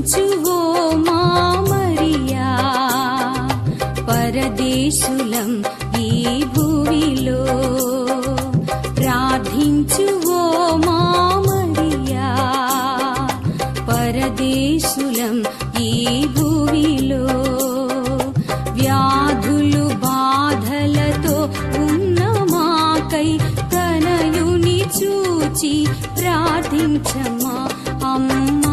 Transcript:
ప్రార్థించువో మా మరియా, పరదేశులం ఈ భూమిలో. ప్రార్థించువో మా మరియా, పరదేశులం ఈ భూమిలో. వ్యాధులు బాధలతో ఉన్న మాకై తనయుని చూచి ప్రార్థించమా అమ్మ.